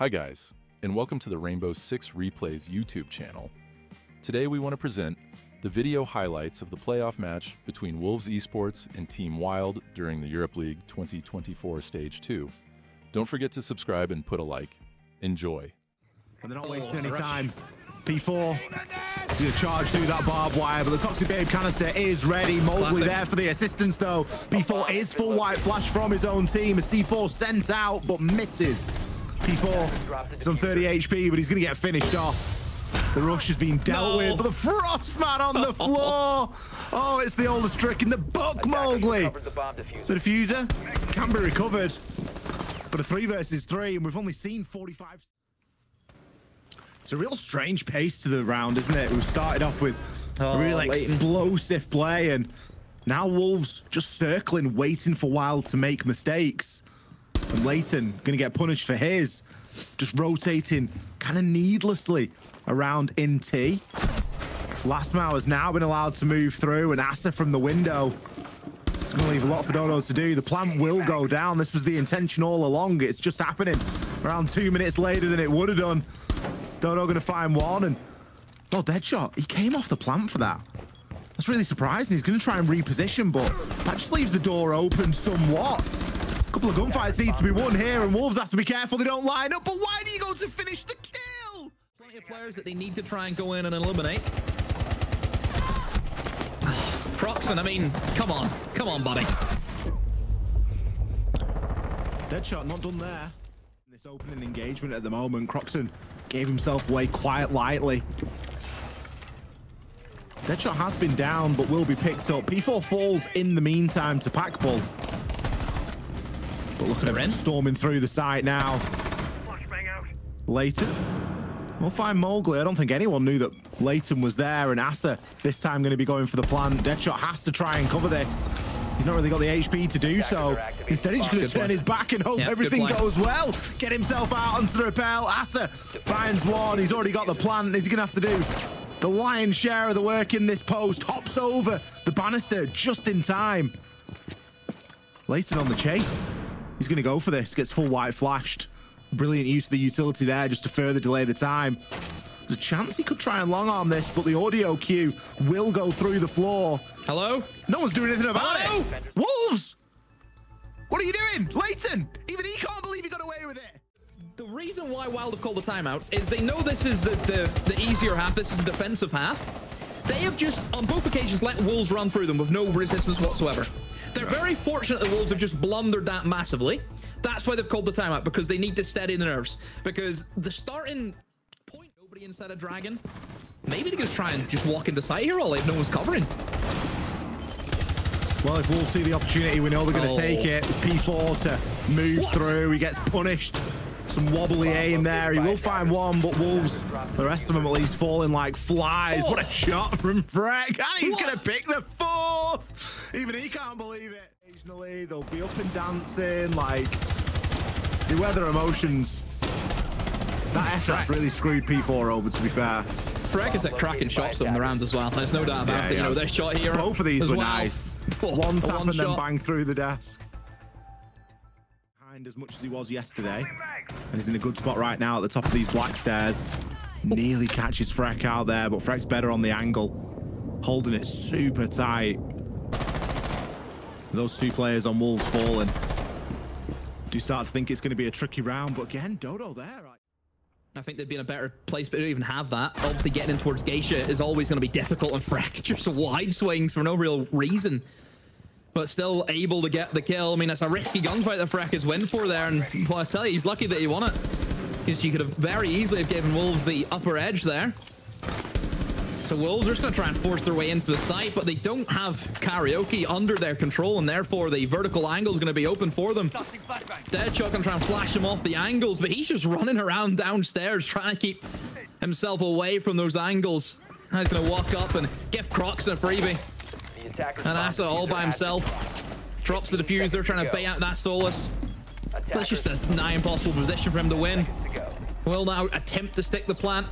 Hi guys, and welcome to the Rainbow Six Replays YouTube channel. Today we want to present the video highlights of the playoff match between WYLDE Esports and Team WYLDE during the Europe League 2024 Stage 2. Don't forget to subscribe and put a like. Enjoy. And they're not wasting any time. P4 is going to charge through that barbed wire, but the Toxic Babe canister is ready. Mowgli there for the assistance though. P4 is full white flash from his own team. A C4 sent out, but misses. P4 is on 30 HP, but he's going to get finished off. The rush has been dealt with, but the Frostman on the floor. Oh, it's the oldest trick in the book, Mowgli. The diffuser can be recovered, but a 3 versus 3, and we've only seen 45. It's a real strange pace to the round, isn't it? We've started off with a really explosive play, and now Wolves just circling, waiting for WYLDE to make mistakes. And Leighton going to get punished for his, just rotating kind of needlessly around ENCE. Last Mile has now been allowed to move through, and Asa from the window. It's going to leave a lot for Dodo to do. The plant will go down. This was the intention all along. It's just happening around 2 minutes later than it would have done. Dodo going to find one, and no, Deadshot. He came off the plant for that. That's really surprising. He's going to try and reposition, but that just leaves the door open somewhat. A couple of gunfights need to be won here, and Wolves have to be careful they don't line up. But why do you go to finish the kill? Plenty of players that they need to try and go in and eliminate. Croxon, I mean, come on, buddy. Deadshot not done there. In this opening engagement at the moment, Croxon gave himself away quite lightly. Deadshot has been down, but will be picked up. P4 falls in the meantime to Packbull. But look at him storming through the site now. Leighton. We'll find Mowgli. I don't think anyone knew that Leighton was there, and Asa this time going to be going for the plant. Deadshot has to try and cover this. He's not really got the HP to do so. Instead, he's going to turn his back and hope everything goes well. Get himself out onto the rappel. Asa finds one. He's already got the plant. Is he going to have to do the lion's share of the work in this post? Hops over the banister just in time. Leighton on the chase. He's going to go for this. Gets full white flashed. Brilliant use of the utility there just to further delay the time. There's a chance he could try and long arm this, but the audio cue will go through the floor. Hello? No one's doing anything about it. Wolves! What are you doing? Leighton! Even he can't believe he got away with it. The reason why WYLDE have called the timeouts is they know this is the easier half. This is the defensive half. They have just, on both occasions, let Wolves run through them with no resistance whatsoever. They're very fortunate that Wolves have just blundered that massively. That's why they've called the timeout, because they need to steady the nerves. Because the starting point, nobody inside a Dragon. Maybe they're going to try and just walk into sight here all if no one's covering. Well, if Wolves see the opportunity, we know they're going to take it. It's P4 to move through. He gets punished. Some wobbly aim there. He will find one, but Wolves, the rest of them at least, falling like flies. What a shot from Freck. And he's going to pick the 4th. Even he can't believe it. Occasionally, they'll be up and dancing, like, beware their emotions. That effort's really screwed P4 over, to be fair. Freck is at cracking shots on the round as well. There's no doubt about it. You know, their shot here. Both of these were nice. One tap and then bang through the desk. Behind as much as he was yesterday. And he's in a good spot right now at the top of these black stairs. Nearly catches Freck out there, but Freck's better on the angle. Holding it super tight. Those 2 players on Wolves falling. Do start to think it's going to be a tricky round, but again, Dodo there. I think they'd be in a better place, but they don't even have that. Obviously, getting in towards Geisha is always going to be difficult, and Freck just wide swings for no real reason. But still able to get the kill. I mean, it's a risky gunfight that Freck is win for there, and well, I tell you, he's lucky that he won it. Because you could have very easily have given Wolves the upper edge there. So Wolves are just going to try and force their way into the site, but they don't have Karaoke under their control, and therefore the vertical angle is going to be open for them. Deadshot going to try and flash him off the angles, but he's just running around downstairs trying to keep himself away from those angles. Now he's going to walk up and give Croxon a freebie. And Asa all by himself. Drops the diffuser, trying to bait out that Solus. But it's just a nigh impossible position for him to win. Will now attempt to stick the plant.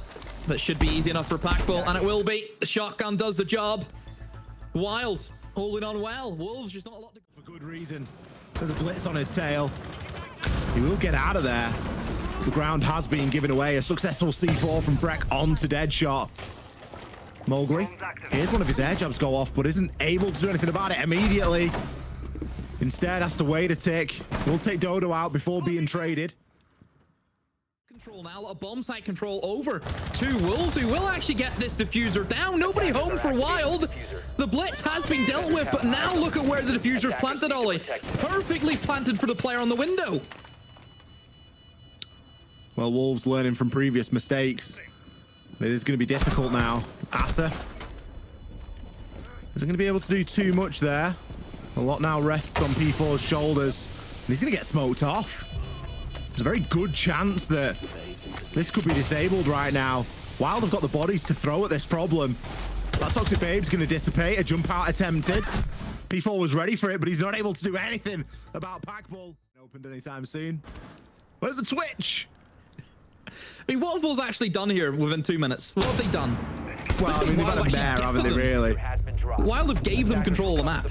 That should be easy enough for Packbull, and it will be. The shotgun does the job. WYLDE holding on well. Wolves just not a lot to... For good reason. There's a blitz on his tail. He will get out of there. The ground has been given away. A successful C4 from Freck onto Deadshot. Mowgli, here's one of his air jabs go off, but isn't able to do anything about it immediately. Instead, has to wait a tick. We'll take Dodo out before being traded. Control now, a bomb site control over to Wolves, who will actually get this diffuser down. Nobody home for Wild. The blitz has been dealt with, but now look at where the diffuser's planted, Ollie. Perfectly planted for the player on the window. Well, Wolves learning from previous mistakes. It is going to be difficult now. Asa isn't going to be able to do too much there. A lot now rests on P4's shoulders. And he's going to get smoked off. There's a very good chance that this could be disabled right now. Wild have got the bodies to throw at this problem. That Toxic Babe's going to dissipate. A jump out attempted. P4 was ready for it, but he's not able to do anything about Packball. Opened anytime soon. Where's the Twitch? I mean, what have Wolves actually done here within 2 minutes? What have they done? Well, I mean, they've had a mare, haven't they, really? Wild have gave them control of the map.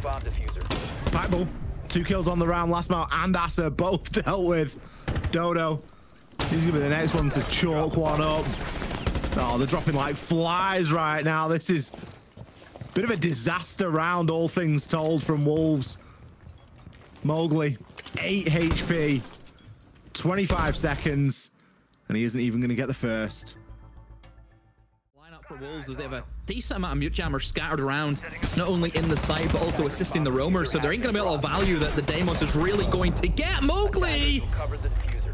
Packball, 2 kills on the round. Last mount and Asa both dealt with. Dodo, he's gonna be the next one to chalk one up. Oh, they're dropping like flies right now. This is a bit of a disaster round, all things told, from Wolves. Mowgli, 8 HP, 25 seconds, and he isn't even gonna get the first. Lineup for Wolves is they have a decent amount of mute jammers scattered around, not only in the site, but also assisting the roamers, so there ain't gonna be a lot of value that the Deimos is really going to get. Mowgli!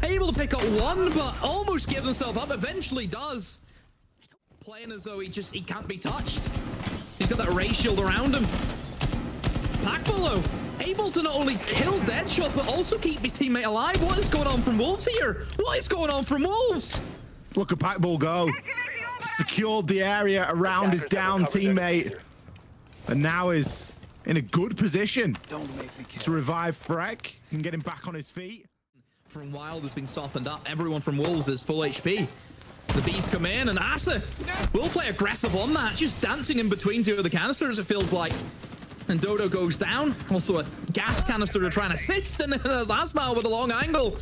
Able to pick up one, but almost gives himself up. Eventually does. Playing as though he can't be touched. He's got that ray shield around him. Packball able to not only kill Deadshot, but also keep his teammate alive. What is going on from Wolves here? What is going on from Wolves? Look at Packball go. Secured the area around his down teammate, and now is in a good position to revive Freck and get him back on his feet. From Wild has been softened up. Everyone from Wolves is full HP. The bees come in, and Asa will play aggressive on that, just dancing in between 2 of the canisters, it feels like. And Dodo goes down. Also a gas canister to try and assist, and then there's Asmal with a long angle.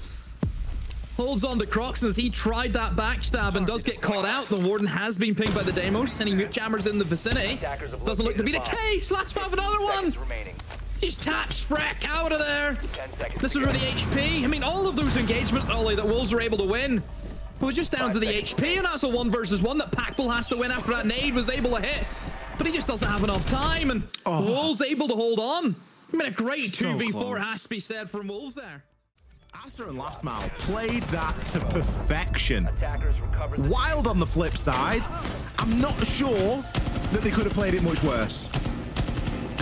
Holds on to Croxon as he tried that backstab and does get caught out. The Warden has been pinged by the Deimos. Any mute jammers in the vicinity. Doesn't look to be the case. Slash5 another one. Just taps Freck out of there. This is where the HP. I mean, all of those engagements, Ollie, that Wolves are able to win. We're just down to the HP, and that's a 1 versus 1 that Packball has to win after that nade was able to hit. But he just doesn't have enough time, and Wolves able to hold on. I mean, a great 2v4 has to be said from Wolves there. Asa and Lastmal played that to perfection. Wild on the flip side, I'm not sure that they could have played it much worse.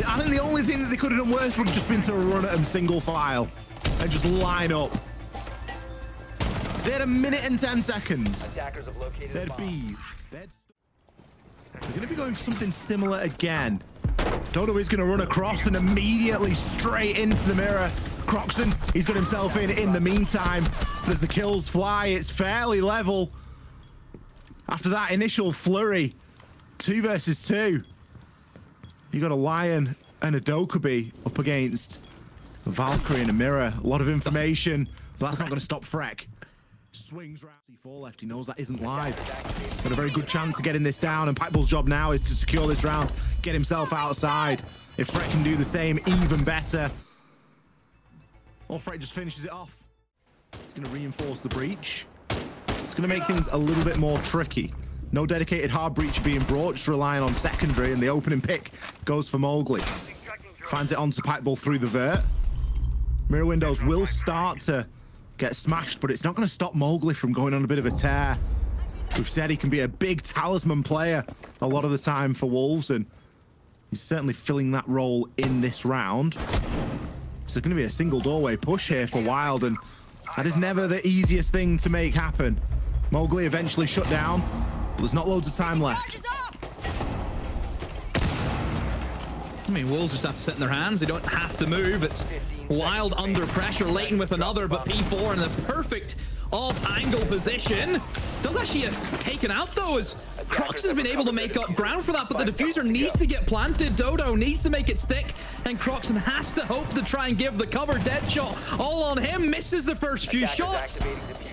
I think the only thing that they could have done worse would have just been to run at them single file and just line up. They had 1 minute and 10 seconds. They had bees. They're going to be going for something similar again. Dodo is going to run across and immediately straight into the mirror. Croxon, he's got himself in the meantime. As the kills fly, it's fairly level. After that initial flurry, 2 versus 2. You got a Lion and a Dokkaebi up against a Valkyrie and a Mirror. A lot of information, but that's not going to stop Freck. Swings round. C4 left. He knows that isn't live. Got a very good chance of getting this down, and Packball's job now is to secure this round, get himself outside. If Freck can do the same, even better. Or Freck just finishes it off. Going to reinforce the breach. It's going to make things a little bit more tricky. No dedicated hard breach being brought, just relying on secondary, and the opening pick goes for Mowgli. Finds it onto Packball through the vert. Mirror windows will start to get smashed, but it's not going to stop Mowgli from going on a bit of a tear. We've said he can be a big talisman player a lot of the time for Wolves, and he's certainly filling that role in this round. So going to be a single doorway push here for Wild, and that is never the easiest thing to make happen. Mowgli eventually shut down, but there's not loads of time left. I mean, Wolves just have to sit in their hands. They don't have to move. It's Wild under pressure, Leighton with another, but P4 in the perfect off angle position. Does actually get taken out though, as Crocs has been able to make up ground for that, but the diffuser needs to get planted. Dodo needs to make it stick, and Croxon has to hope to try and give the cover. Deadshot all on him, misses the first few shots.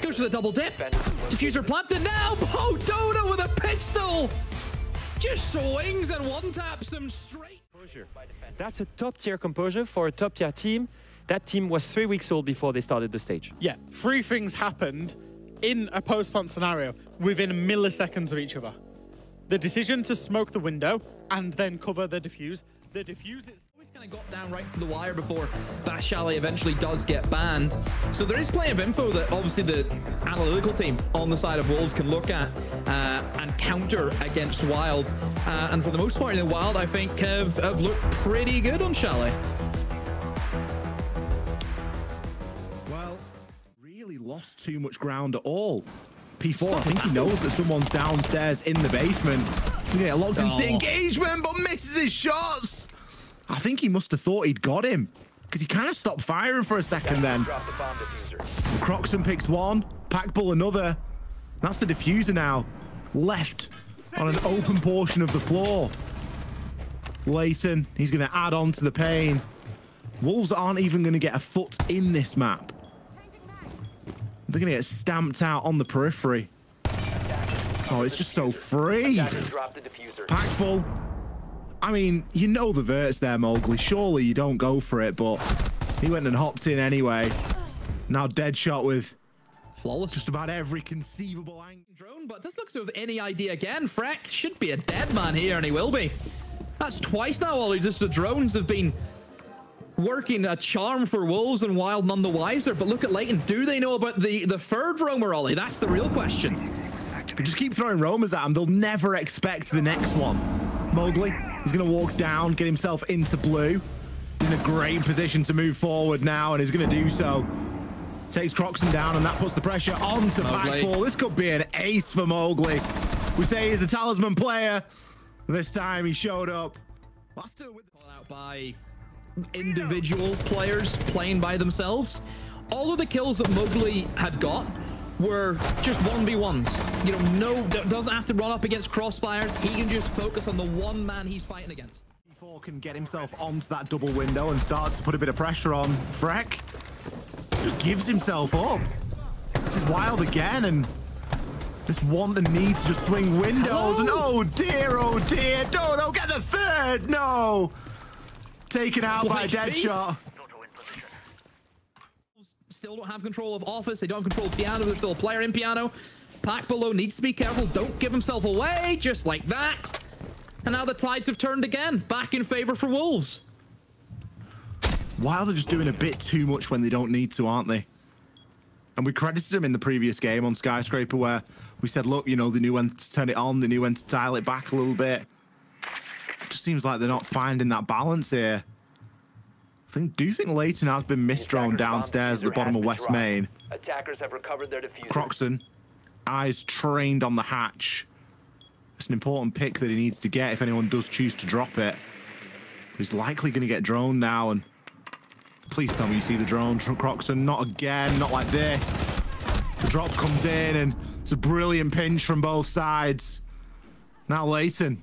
Goes for the double dip. Diffuser planted now. Oh, Dodo with a pistol. Just swings and one-taps them straight. That's a top-tier composure for a top-tier team. That team was 3 weeks old before they started the stage. Yeah, 3 things happened in a post-plant scenario within milliseconds of each other. The decision to smoke the window and then cover the defuse. The defuse is... Kind of got down right to the wire before Bash Chalet eventually does get banned. So there is plenty of info that obviously the analytical team on the side of Wolves can look at and counter against Wild. And for the most part, Wild, I think, have looked pretty good on Chalet. Well, really lost too much ground at all. P4, I think he knows that someone's downstairs in the basement. Yeah, locked into the engagement, but misses his shots. I think he must have thought he'd got him, because he kind of stopped firing for a second then. Croxon picks one, Packbull another. That's the diffuser now, left on an open portion of the floor. Leighton, he's going to add on to the pain. Wolves aren't even going to get a foot in this map. They're going to get stamped out on the periphery. Oh, it's just so free. Packbull. I mean, you know the Virtus there, Mowgli. Surely you don't go for it, but he went and hopped in anyway. Now Deadshot with flawless just about every conceivable angle. Drone, but this looks with any idea again. Freck should be a dead man here, and he will be. That's twice now, Ollie. Just the drones have been working a charm for Wolves, and Wild none the wiser. But look at Leighton. Do they know about the third roamer, Ollie? That's the real question. You just keep throwing roamers at them. They'll never expect the next one. Mowgli, he's going to walk down, get himself into blue. He's in a great position to move forward now, and he's going to do so. Takes Croxon down, and that puts the pressure onto Packbull. This could be an ace for Mowgli. We say he's a talisman player. This time he showed up. Last two with the call out by individual players playing by themselves. All of the kills that Mowgli had got were just 1v1s. You know, doesn't have to run up against Crossfire. He can just focus on the one man he's fighting against. P4 can get himself onto that double window and starts to put a bit of pressure on Freck. Just gives himself up. This is Wild again, and this want and need to just swing windows. And oh dear, Dodo, get the third. No. Taken out by Deadshot. Still don't have control of Office. They don't have control of Piano. There's still a player in Piano. Pack below needs to be careful. Don't give himself away. Just like that. And now the tides have turned again. Back in favor for Wolves. Wild are just doing a bit too much when they don't need to, aren't they? And we credited them in the previous game on Skyscraper where we said, look, you know, they knew when to turn it on. They knew when to dial it back a little bit. It just seems like they're not finding that balance here. Do you think Leighton has been misdrowned downstairs at the bottom of West Main? Attackers have recovered their diffuser. Croxon, eyes trained on the hatch. It's an important pick that he needs to get if anyone does choose to drop it. He's likely going to get droned now, and please tell me you see the drone, Croxon. Not again, not like this. The drop comes in, and it's a brilliant pinch from both sides. Now Leighton,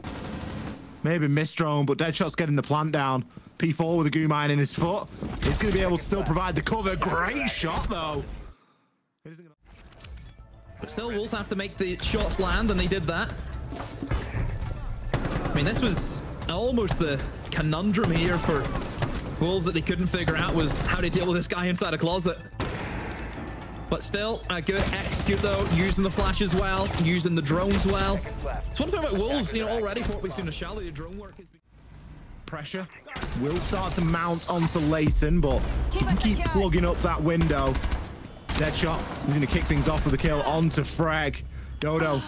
maybe misdrone, but Deadshot's getting the plant down. P4 with a goo mine in his foot. He's going to be able to still provide the cover. Great shot, though. But still, Wolves have to make the shots land, and they did that. I mean, this was almost the conundrum here for Wolves that they couldn't figure out was how to deal with this guy inside a closet. But still, a good execute, though, using the flash as well, using the drones well. So one thing about Wolves, you know, already for what we've seen in Chalet, the drone work has been... Pressure will start to mount onto Leighton, but he can keep plugging up that window. Deadshot, he's going to kick things off with a kill onto Freg. Dodo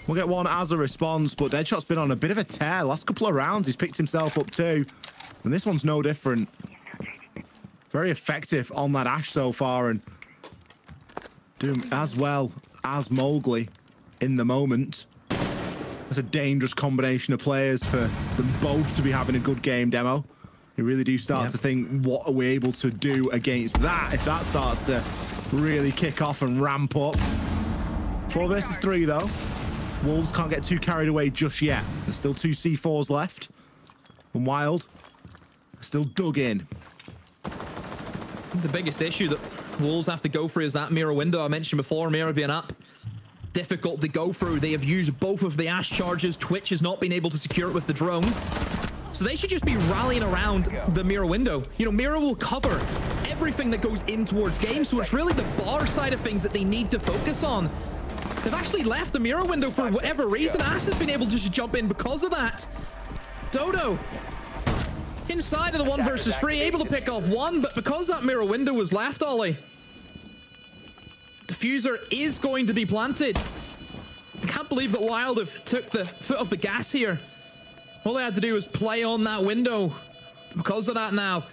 will get one as a response, but Deadshot's been on a bit of a tear. Last couple of rounds, he's picked himself up too. And this one's no different. Very effective on that Ash so far, and doing as well as Mowgli in the moment. That's a dangerous combination of players for them both to be having a good game demo. You really do start to think, what are we able to do against that if that starts to really kick off and ramp up. 4 versus 3 though. Wolves can't get too carried away just yet. There's still 2 C4s left. And Wild still dug in. The biggest issue that Wolves have to go through is that mirror window I mentioned before. Mirror being up, difficult to go through. They have used both of the Ash charges. Twitch has not been able to secure it with the drone. So they should just be rallying around the mirror window. You know, mirror will cover everything that goes in towards game. So it's really the bar side of things that they need to focus on. They've actually left the mirror window for whatever reason. Ass has been able to just jump in because of that. Dodo inside of the 1 versus 3, able to pick off 1, but because that mirror window was left, Ollie, diffuser is going to be planted. I can't believe that Wild have took the foot off the gas here. All they had to do was play on that window. Because of that now,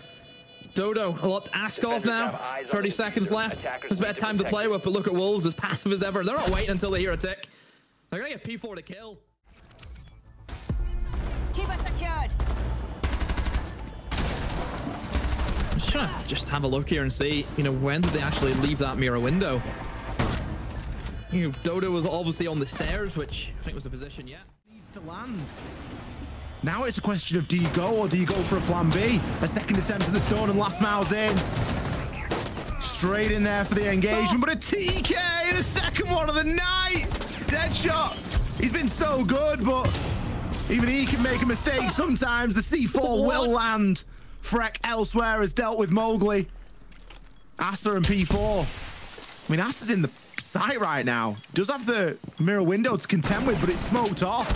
Dodo, a lot to ask off now. 30 seconds left. There's a bit of time to play with, but look at Wolves, as passive as ever. They're not waiting until they hear a tick. They're going to get P4 to kill. Keep us secured. I'm just trying to have a look here and see, you know, when did they actually leave that mirror window? You know, Dodo was obviously on the stairs, which I think was a position yet. Needs to land. Now it's a question of, do you go or do you go for a plan B? A second attempt at the stone and last mile's in. Straight in there for the engagement, but a TK and a second one of the night. Deadshot. He's been so good, but even he can make a mistake sometimes. The C4 will land. Freck elsewhere has dealt with Mowgli. Asta and P4. I mean, Asta's in the site right now. Does have the mirror window to contend with, but it's smoked off.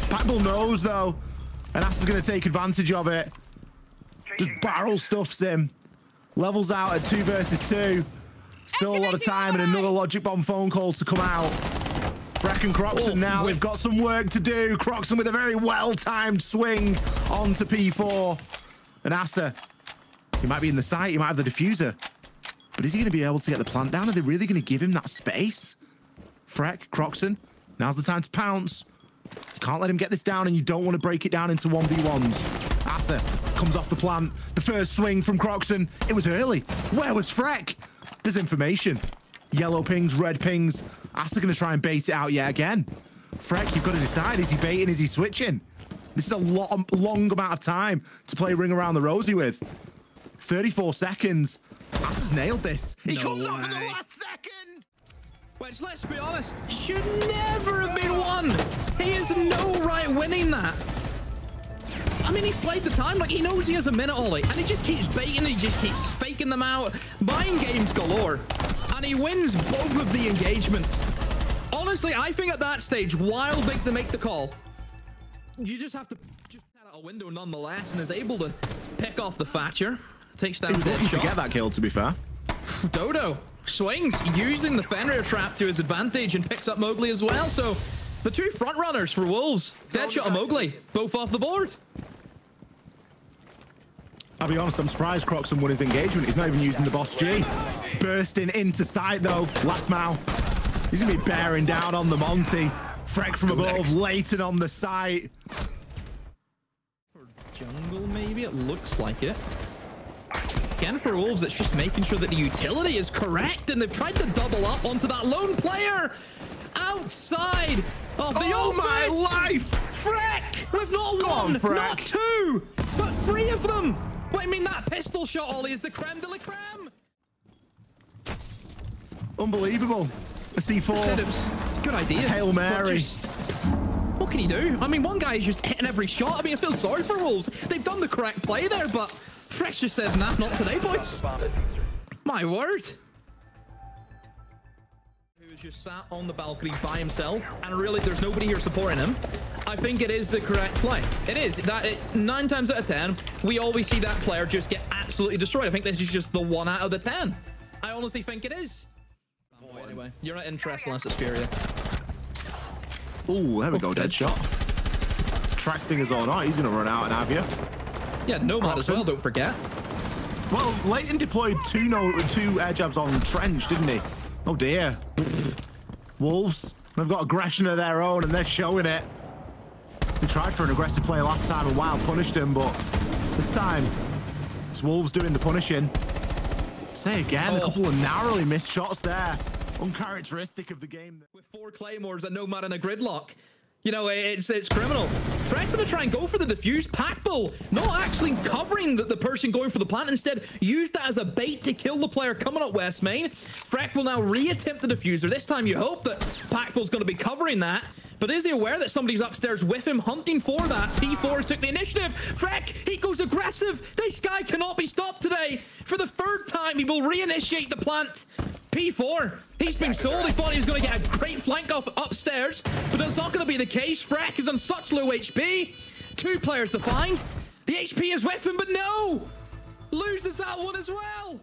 Packbull knows, though. And Asta's going to take advantage of it. Just barrel stuffs him. Levels out at 2 versus 2. Still a lot of time and another Logic Bomb phone call to come out. Freck and Croxon now, they've got some work to do. Croxon with a very well-timed swing onto P4. And Asta, he might be in the site, he might have the diffuser. But is he going to be able to get the plant down? Are they really going to give him that space? Freck, Croxon, now's the time to pounce. You can't let him get this down, and you don't want to break it down into 1v1s. Asta comes off the plant. The first swing from Croxon. It was early. Where was Freck? There's information. Yellow pings, red pings. Asta going to try and bait it out yet again. Freck, you've got to decide. Is he baiting? Is he switching? This is a long amount of time to play Ring Around the Rosie with. 34 seconds. Asta's nailed this. He comes off at the last second. Which, let's be honest, should never have been won. He has no right winning that. I mean, he's played the time, like he knows he has a minute, Ollie, and he just keeps baiting, he just keeps faking them out, buying games galore, and he wins both of the engagements. Honestly, I think at that stage, Wild make the call. You just have to just head out a window nonetheless, and is able to pick off the Thatcher. Takes down Deadshot. He was lucky to get that kill, to be fair. Dodo swings, using the Fenrir trap to his advantage, and picks up Mowgli as well. So the 2 front runners for Wolves, Deadshot and Mowgli, both off the board. I'll be honest, I'm surprised Croxon won his engagement. He's not even using the Boss G. Bursting into sight, though. Last Mal. He's going to be bearing down on the Monty. Freck from above, Leighton on the site. For jungle, maybe? It looks like it. Again, for Wolves, it's just making sure that the utility is correct, and they've tried to double up onto that lone player outside of the Oh my life! Freck with not one, not 2, but 3 of them. But I mean, that pistol shot, Ollie, is the creme de la creme. Unbelievable. A C4. Good idea. Hail Mary. What can he do? I mean, one guy is just hitting every shot. I mean, I feel sorry for Wolves. They've done the correct play there, but Fresh just says, nah, not today, boys. My word. Who was just sat on the balcony by himself, and really, there's nobody here supporting him. I think it is the correct play. It is. 9 times out of 10, we always see that player just get absolutely destroyed. I think this is just the 1 out of the 10. I honestly think it is. Anyway, you're not interested unless it's Furia. Oh, there we go, Deadshot. Track Stingers or not, he's going to run out and have you. Yeah, Nomad as well, don't forget. Well, Leighton deployed 2 air jabs on Trench, didn't he? Oh dear. Wolves, they've got aggression of their own and they're showing it. They tried for an aggressive play last time and Wild punished him, but this time it's Wolves doing the punishing. Say again, a couple of narrowly missed shots there. Uncharacteristic of the game. With 4 claymores and no man in a gridlock. You know, it's criminal. Freck's gonna try and go for the defuse. Packbull not actually covering the person going for the plant, instead used that as a bait to kill the player coming up west main. Freck will now re-attempt the diffuser. This time you hope that Packbull's gonna be covering that. But is he aware that somebody's upstairs with him hunting for that? P4 took the initiative. Freck, he goes aggressive. This guy cannot be stopped today. For the 3rd time, he will re-initiate the plant. P4, he's been sold. He thought he was going to get a great flank off upstairs, but that's not going to be the case. Freck is on such low HP. 2 players to find. The HP is with him, but no! Loses that one as well.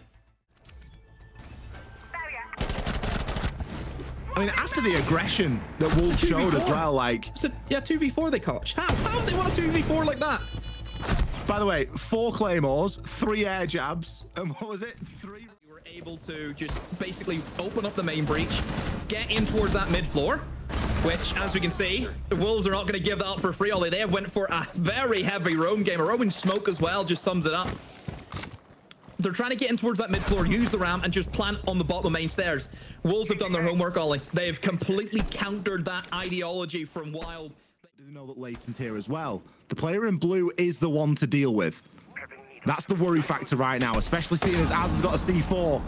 I mean, after the aggression that Wolves showed as well, like... Yeah, 2v4 they caught. How have they won a 2v4 like that? By the way, 4 claymores, 3 air jabs, and what was it? 3... You were able to just basically open up the main breach, get in towards that mid floor, which, as we can see, the Wolves are not going to give that up for free, although they have went for a very heavy roam game. A roaming smoke as well just sums it up. They're trying to get in towards that mid floor, use the ramp, and just plant on the bottom of main stairs. Wolves have done their homework, Ollie. They have completely countered that ideology from Wild. They know that Leighton's here as well. The player in blue is the one to deal with. That's the worry factor right now, especially seeing as Az has got a C4.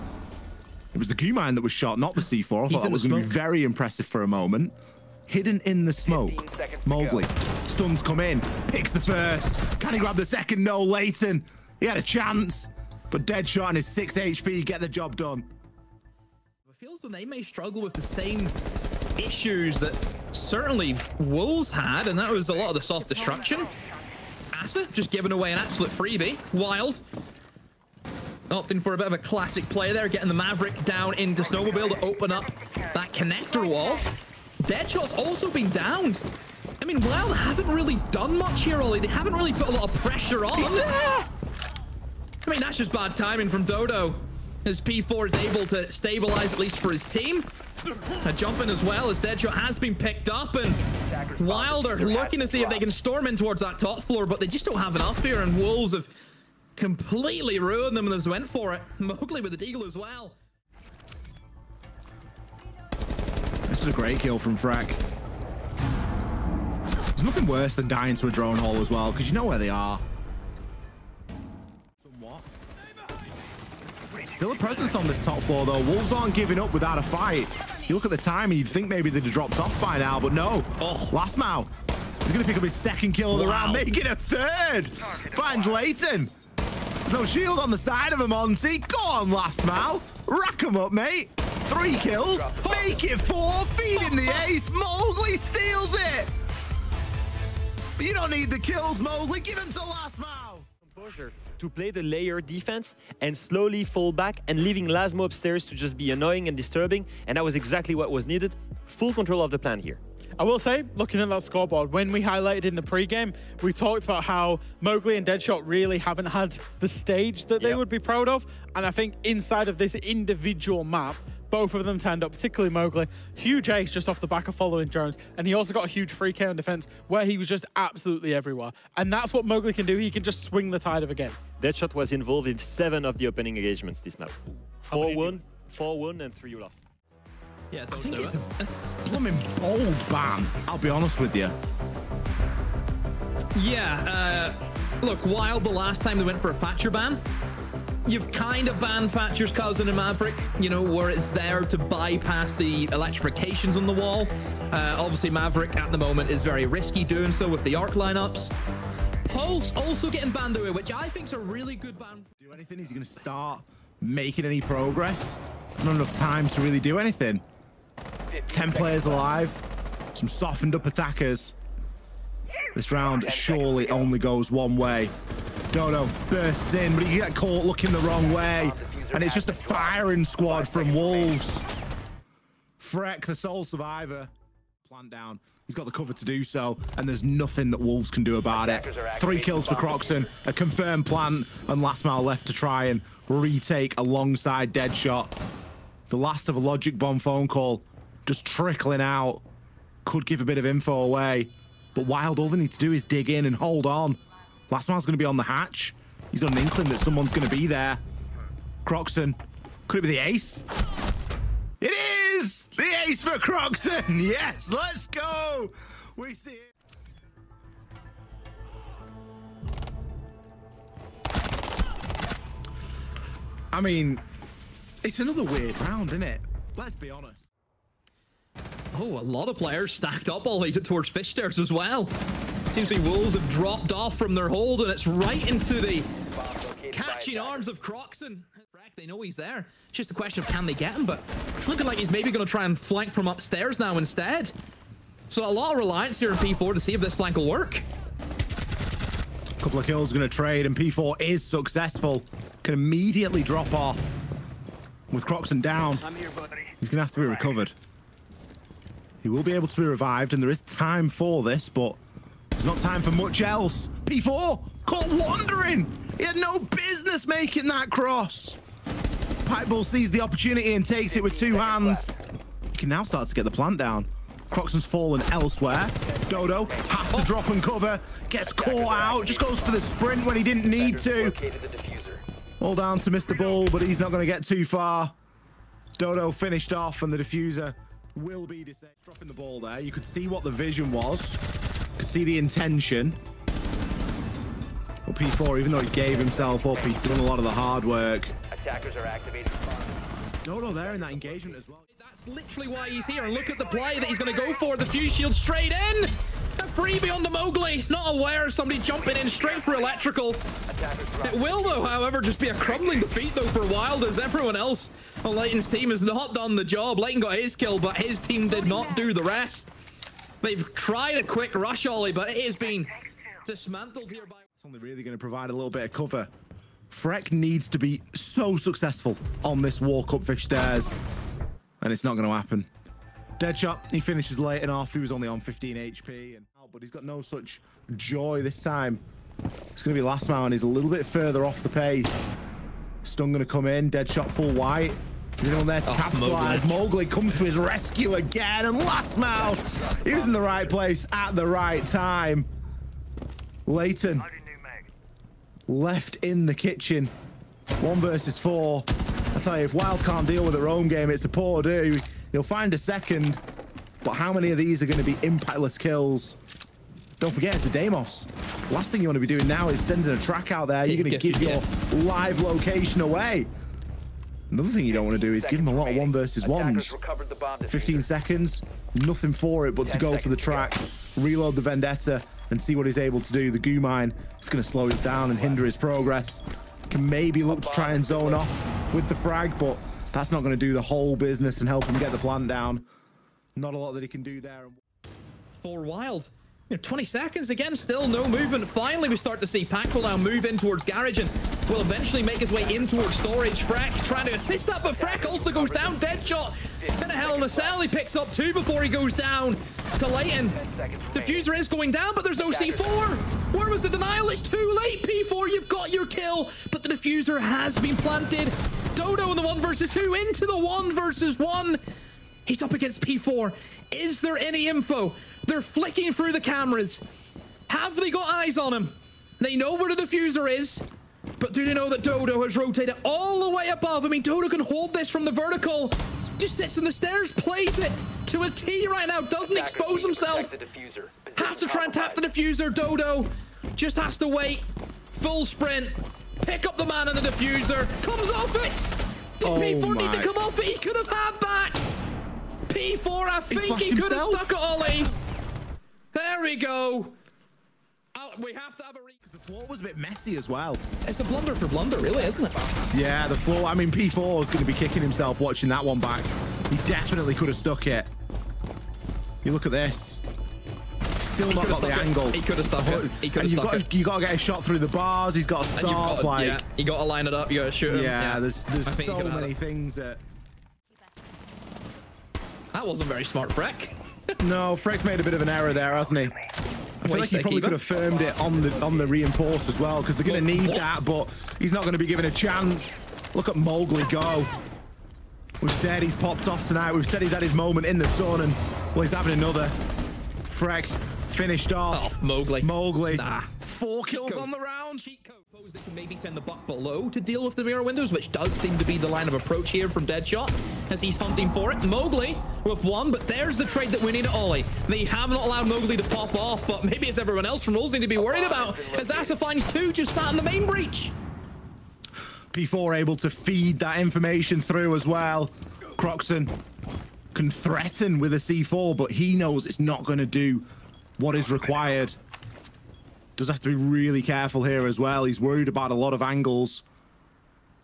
It was the Q-mine that was shot, not the C4. I thought that was going to be very impressive for a moment. Hidden in the smoke. Mowgli. Stuns come in, picks the first. Can he grab the second? No, Leighton. He had a chance. But Deadshot and his 6 HP get the job done. It feels that they may struggle with the same issues that certainly Wolves had, and that was a lot of the soft destruction. Asa just giving away an absolute freebie. Wild opting for a bit of a classic play there, getting the Maverick down into Snowmobile to open up that connector wall. Deadshot's also been downed. I mean, Wild haven't really done much here, Ollie. They haven't really put a lot of pressure on. I mean, that's just bad timing from Dodo. As P4 is able to stabilize, at least for his team. A jump in as well, as Deadshot has been picked up, and Wild are looking to see if they can storm in towards that top floor, but they just don't have enough here, and Wolves have completely ruined them and they went for it. Mowgli with the deagle as well. This is a great kill from Freck. There's nothing worse than dying to a drone hole as well, because you know where they are. Still a presence on this top floor, though. Wolves aren't giving up without a fight. You look at the time and you'd think maybe they'd have dropped off by now, but no. Oh. Lastmau. He's going to pick up his 2nd kill of the round, making a 3rd. Finds Leighton. There's no shield on the side of him, Monty. Go on, Lastmau. Rack him up, mate. 3 kills. Make it 4. Feeding the ace. Mowgli steals it. But you don't need the kills, Mowgli. Give him to Lastmau. Composure to play the layer defense and slowly fall back and leaving Lasmo upstairs to just be annoying and disturbing, and that was exactly what was needed. Full control of the plan here. I will say, looking at that scoreboard, when we highlighted in the pre-game, we talked about how Mowgli and Deadshot really haven't had the stage that they would be proud of, and I think inside of this individual map, both of them turned up, particularly Mowgli. Huge ace just off the back of following drones. And he also got a huge 3K on defense where he was just absolutely everywhere. And that's what Mowgli can do. He can just swing the tide of a game. Deadshot was involved in 7 of the opening engagements this map. 4-1, 4-1, and 3 lost. Yeah, I think it's a blooming bold ban, I'll be honest with you. Yeah, look, Wild the last time they went for a Thatcher ban, you've kind of banned Thatcher's cousin in Maverick, you know, where it's there to bypass the electrifications on the wall. Obviously, Maverick at the moment is very risky doing so with the arc lineups. Pulse also getting banned away, which I think is a really good ban. Do anything? Is he going to start making any progress? There's not enough time to really do anything. 10 players alive, some softened up attackers. This round surely only goes one way. Dodo bursts in, but he gets caught looking the wrong way. And it's just a firing squad from Wolves. Freck, the sole survivor. Plant down. He's got the cover to do so, and there's nothing that Wolves can do about it. 3 kills for Croxon, a confirmed plant, and Lastmau left to try and retake alongside Deadshot. The last of a logic bomb phone call, just trickling out. Could give a bit of info away. But Wild, all they need to do is dig in and hold on. Lastmau's going to be on the hatch. He's got an inkling that someone's going to be there. Croxon Could it be the ace? It is the ace for Croxon. Yes, let's go. We see it. I mean, it's another weird round, isn't it? Let's be honest. Oh, a lot of players stacked up all the way towards fish stairs as well. Seems to be Wolves have dropped off from their hold, and it's right into the catching arms of Croxon. They know he's there. It's just a question of can they get him, but it's looking like he's maybe going to try and flank from upstairs now instead. So a lot of reliance here in P4 to see if this flank will work. A couple of kills going to trade, and P4 is successful. Can immediately drop off with Croxon down. I'm here, buddy. He's going to have to be recovered. He will be able to be revived, and there is time for this, but there's not time for much else. P4 caught wandering. He had no business making that cross. Pipebull sees the opportunity and takes it with 2 hands. He can now start to get the plant down. Croxon's fallen elsewhere. Dodo has to drop and cover. Gets caught out. Just goes for the sprint when he didn't need to. All down to Mr. Bull, but he's not going to get too far. Dodo finished off, and the diffuser will be disabled. Dropping the ball there. You could see what the vision was. Could see the intention. But P4, even though he gave himself up, he's done a lot of the hard work. Attackers are activating. Dodo there in that engagement as well. That's literally why he's here, and look at the play that he's going to go for. The fuse shield straight in. A freebie on the Mowgli. Not aware of somebody jumping in straight for electrical. It will, though, however, just be a crumbling defeat, though, for WYLDE, as everyone else on Leighton's team has not done the job. Leighton got his kill, but his team did not do the rest. They've tried a quick rush ollie, but it has been dismantled here by... It's only really going to provide a little bit of cover. Freck needs to be so successful on this walk up fish stairs, and it's not going to happen. Deadshot, he finishes Leighton off. He was only on 15 HP, but he's got no such joy this time. It's going to be last man. He's a little bit further off the pace. Stun going to come in. Deadshot full white. There's anyone there to capitalize. Mowgli comes to his rescue again, and last man, he was in the right place at the right time. Leighton left in the kitchen. 1 versus 4. I tell you, if WYLDE can't deal with their own game, it's a poor do. He'll find a second, but how many of these are going to be impactless kills? Don't forget, it's the Deimos. Last thing you want to be doing now is sending a track out there. You're going to give your live location away. Another thing you don't want to do is give him a lot of 1 versus 1s. 15 seconds, nothing for it but to go for the track, reload the Vendetta, and see what he's able to do. The goo mine is going to slow his down and hinder his progress. Can maybe look to try and zone off with the frag, but that's not going to do the whole business and help him get the plant down. Not a lot that he can do there. For WYLDE, 20 seconds again, still no movement. Finally, we start to see Pac will now move in towards garage and will eventually make his way in towards storage. Freck trying to assist that, but Freck also goes down. Deadshot in a hell in a cell. He picks up 2 before he goes down to Leighton. Diffuser is going down, but there's no C4. Where was the denial? It's too late. P4, you've got your kill, but the diffuser has been planted. Dodo in the 1 versus 2 into the 1 versus 1. He's up against P4. Is there any info? They're flicking through the cameras. Have they got eyes on him? They know where the diffuser is, but do they know that Dodo has rotated all the way above? I mean, Dodo can hold this from the vertical. Just sits in the stairs, plays it to a T right now, doesn't expose himself. Has to try and tap the diffuser. Dodo just has to wait. Full sprint. Pick up the man in the diffuser. Comes off it. Did P4 need to come off it? He could have had that. P4, I think he could have stuck at Ollie. There we go. We have to have a the floor was a bit messy as well. It's a blunder for blunder, really, isn't it? Yeah, the floor. I mean, P4 is going to be kicking himself watching that one back. He definitely could have stuck it. You look at this. Still not got the angle. He could have stuck it. He could have stuck it. You got to get a shot through the bars. He's got to stop. Yeah, you got to line it up. You got to shoot him. Yeah, there's so many things that. That wasn't very smart, Freck. No, Freck's made a bit of an error there, hasn't he? I feel like he probably could have firmed it on the reinforce as well, because they're going to need that, but he's not going to be given a chance. Look at Mowgli go. We've said he's popped off tonight. We've said he's had his moment in the sun, and well, he's having another. Freck finished off. Oh, Mowgli. Mowgli. Nah. 4 kills on the round. Cheat code. Suppose they can maybe send the buck below to deal with the mirror windows, which does seem to be the line of approach here from Deadshot as he's hunting for it. Mowgli with 1, but there's the trade that we need at Ollie. They have not allowed Mowgli to pop off, but maybe it's everyone else from Wolves need to be worried about as Asa finds 2 just sat in the main breach. P4 able to feed that information through as well. Croxon can threaten with a C4, but he knows it's not going to do what is required. Does have to be really careful here as well. He's worried about a lot of angles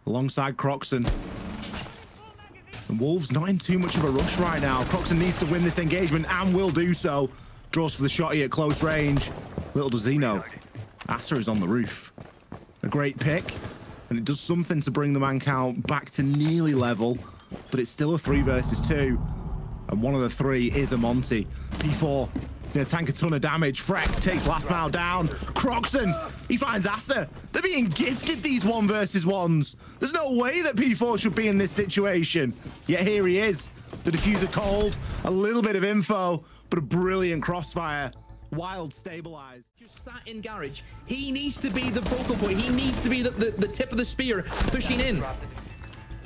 alongside Croxon. And Wolves not in too much of a rush right now. Croxon needs to win this engagement and will do so. Draws for the shotty at close range. Little does he know, Asa is on the roof. A great pick, and it does something to bring the man count back to nearly level, but it's still a 3 versus 2. And one of the 3 is a Monty. P4 gonna tank a ton of damage. Freck takes last mile down. Croxon, he finds Asa. They're being gifted these 1 versus 1s. There's no way that P4 should be in this situation. Yet here he is. The diffuser cold, a little bit of info, but a brilliant crossfire. Wild stabilized. Just sat in garage. He needs to be the focal point. He needs to be the tip of the spear pushing in.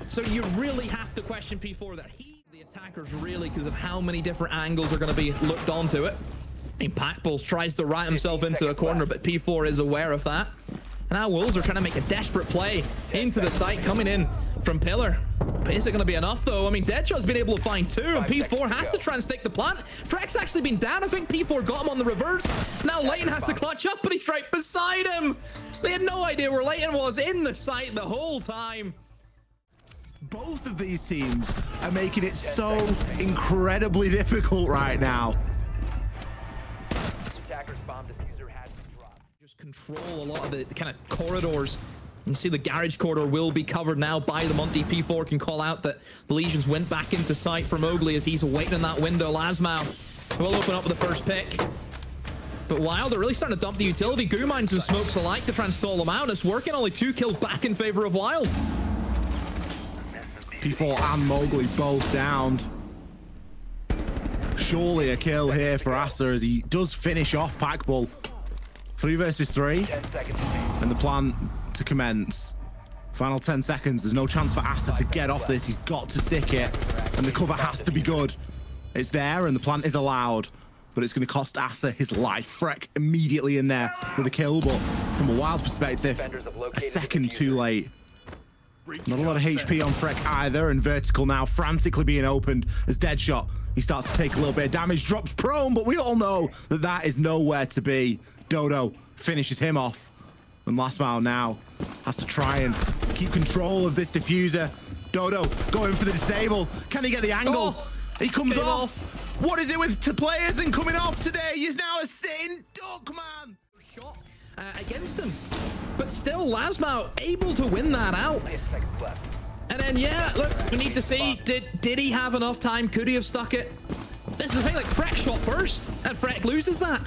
So you really have to question P4 that the attackers really, because of how many different angles are going to be looked onto it. I mean, Packballs tries to write himself into a corner, but P4 is aware of that. And now Wolves are trying to make a desperate play into the site, coming in from Pillar. But is it going to be enough, though? I mean, Deadshot's been able to find 2, and P4 has to try and stick the plant. Freck's actually been down. I think P4 got him on the reverse. Now Leighton has to clutch up, but he's right beside him. They had no idea where Leighton was in the site the whole time. Both of these teams are making it so incredibly difficult right now. Just control a lot of the kind of corridors. You see the garage corridor will be covered now by the Monty. P4 can call out that the Legions went back into sight for Mowgli as he's waiting in that window. Lasmau will open up with the first pick. But Wild are really starting to dump the utility. Goo mines and smokes alike to try and stall them out. It's working. Only 2 kills back in favor of Wild. P4 and Mowgli both downed. Surely a kill here for Asa as he does finish off Packball. 3 versus 3. And the plan to commence. Final 10 seconds. There's no chance for Asa to get off this. He's got to stick it. And the cover has to be good. It's there and the plant is allowed. But it's going to cost Asa his life. Freck immediately in there with a kill. But from a Wild perspective, a second too late. Not a lot of HP on Freck either, and Vertical now frantically being opened as Deadshot. He starts to take a little bit of damage, drops prone, but we all know that that is nowhere to be. Dodo finishes him off, and Lasmau now has to try and keep control of this diffuser. Dodo going for the disable. Can he get the angle? Oh, he comes off. What is it with 2 players and coming off today? He's now a sitting duck, man. Shot against him. But still, Lasmau able to win that out. And then, yeah, look, we need to see, did he have enough time? Could he have stuck it? This is the thing, like, Freck shot first, and Freck loses that.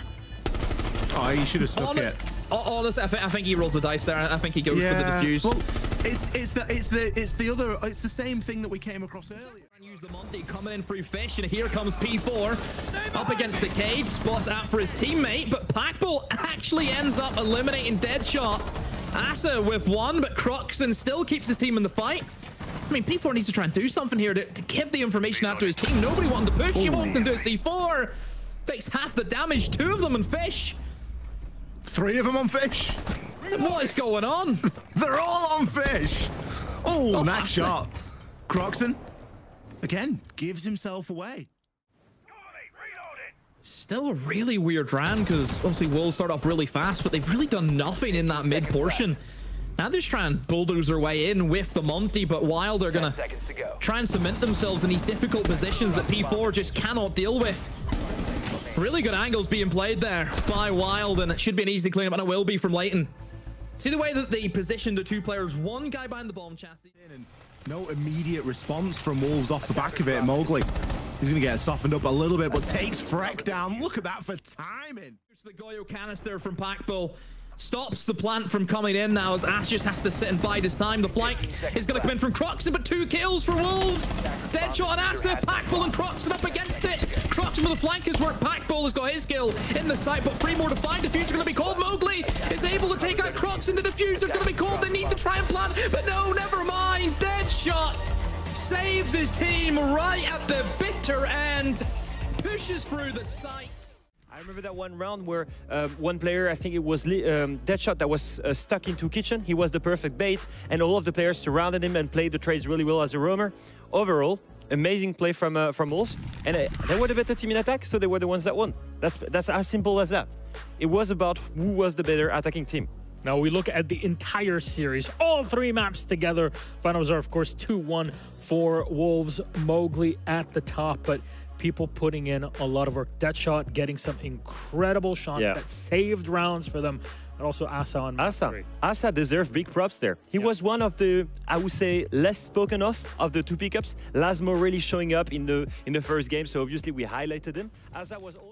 Oh, he should have stuck it. Honestly, I think he rolls the dice there. I think he goes for the defuse. Well, it's the same thing that we came across earlier. And use the Monty coming in through Fish, and here comes P4 up against the cage, spots out for his teammate, but Packball actually ends up eliminating Deadshot. Asa with 1, but Croxon still keeps his team in the fight. I mean, P4 needs to try and do something here to give the information out to his team. Nobody wanted to push. He walked into a C4. Takes half the damage. 2 of them on Fish. 3 of them on Fish. What is going on? They're all on Fish. Oh, nice shot. Croxon, again, gives himself away. Still a really weird round because obviously Wolves start off really fast, but they've really done nothing in that mid portion. Now they're just trying to bulldoze their way in with the Monty, but Wild are going to try and cement themselves in these difficult positions that P4 just cannot deal with. Really good angles being played there by Wild, and it should be an easy cleanup, and it will be from Leighton. See the way that they positioned the 2 players, 1 guy behind the bomb chassis. And no immediate response from Wolves off the back of it. Mowgli, he's going to get softened up a little bit, but takes Freck down. Look at that for timing. There's the Goyo canister from Packbull. Stops the plant from coming in now as Ash just has to sit and bide his time. The flank is going to come in from Croxon, but 2 kills for Wolves. Deadshot and Asa, Packbull and Croxon up against it. Croxon with the flankers work. Packball has got his kill in the site, but 3 more to find. Diffuser going to be called. Mowgli is able to take out Crocs, and the Diffuser going to be called. They need to try and plan, but no, never mind. Deadshot saves his team right at the bitter end, pushes through the site. I remember that one round where one player, I think it was Deadshot, that was stuck into kitchen. He was the perfect bait, and all of the players surrounded him and played the trades really well as a roamer. Overall, amazing play from Wolves, and they were the better team in attack, so they were the ones that won. That's as simple as that. It was about who was the better attacking team. Now we look at the entire series, all 3 maps together. Finals are, of course, 2-1 for Wolves. Mowgli at the top, but people putting in a lot of work. Deadshot getting some incredible shots that saved rounds for them. And also Asa on map 3. Asa deserved big props there. He was one of the, I would say, less spoken of the 2 pickups. Lasmo really showing up in the first game, so obviously we highlighted him. Asa was also